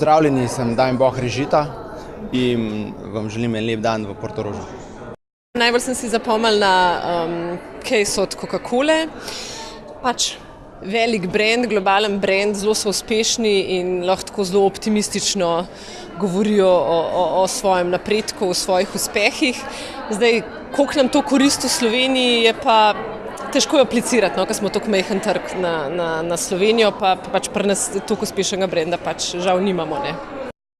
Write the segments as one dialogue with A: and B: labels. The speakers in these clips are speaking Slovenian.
A: Pozdravljeni, sem Damjan Boh Režita in vam želim en lep dan v Portorožu.
B: Najbolj sem si zapomnila case od Coca-Cole. Pač velik brand, globalen brand, zelo so uspešni in lahko tako zelo optimistično govorijo o svojem napredku, o svojih uspehih. Zdaj, koliko nam to koristi v Sloveniji, je pa težko aplicirati, ker smo tako majhen trg na Slovenijo, pa pač pri nas toliko uspešnega brenda pač žal nimamo.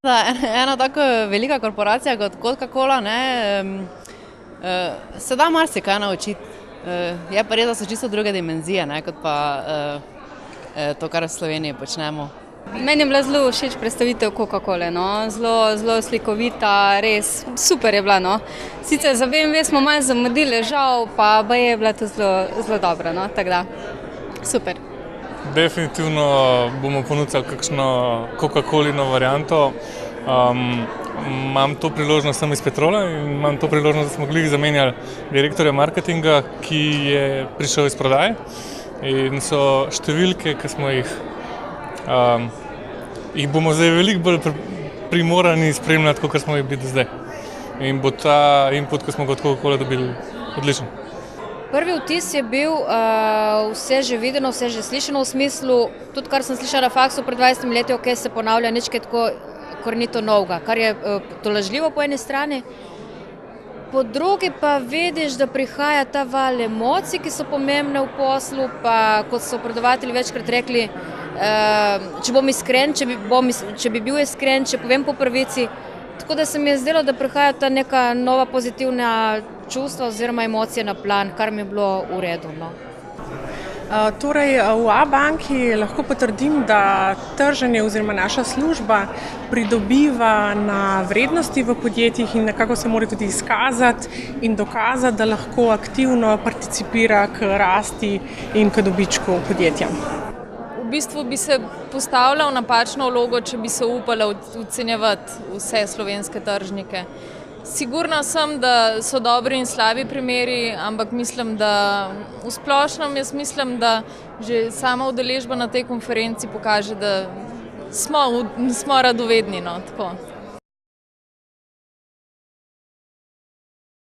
C: Ena tako velika korporacija kot Coca-Cola se da marsikaj naučiti. Je pa res, da so čisto druge dimenzije, kot pa to, kar v Sloveniji počnemo.
D: Meni je bila zelo všeč predstavitev Coca-Cole, zelo slikovita, res super je bila. Sicer za BMW smo malo zamudili, žal, pa je bila to zelo dobra, tako da super.
E: Definitivno bomo ponudili kakšno Coca-Colino varianto. Imam to priložnost, sem iz Petrola in imam to priložnost, da smo glih zamenjali direktorja marketinga, ki je prišel iz prodaje in so številke, ki smo jih bomo zdaj veliko bolj primorani spremljati, kot smo jih bili do zdaj. In bo ta input, ki smo ga od Coca-Cola dobili, odličen.
F: Prvi vtis je bil vse že videno, vse že slišano v smislu, tudi kar sem slišala na faksu pred 20 leti, ok, se ponavlja nekaj tako korenito novega, kar je tolažljivo po eni strani. Po drugi pa vidiš, da prihaja ta val emocij, ki so pomembne v poslu, pa kot so predavatelji večkrat rekli, če bom iskren, če bi bil iskren, če povem po pravici. Tako da se mi je zdelo, da prihaja ta neka nova pozitivna čustva oziroma emocije na plan, kar mi je bilo v redu.
G: Torej, v A-banki lahko potrdim, da trženje oziroma naša služba pridobiva na vrednosti v podjetjih in nekako se mora tudi izkazati in dokazati, da lahko aktivno participira k rasti in k dobičku podjetja.
H: V bistvu bi se postavila v napačno vlogo, če bi se upala ocenjevati vse slovenske tržnike. Sigurna sem, da so dobri in slabi primeri, ampak mislim, da v splošnem mislim, da že sama udeležba na tej konferenci pokaže, da smo radovedni. Tako.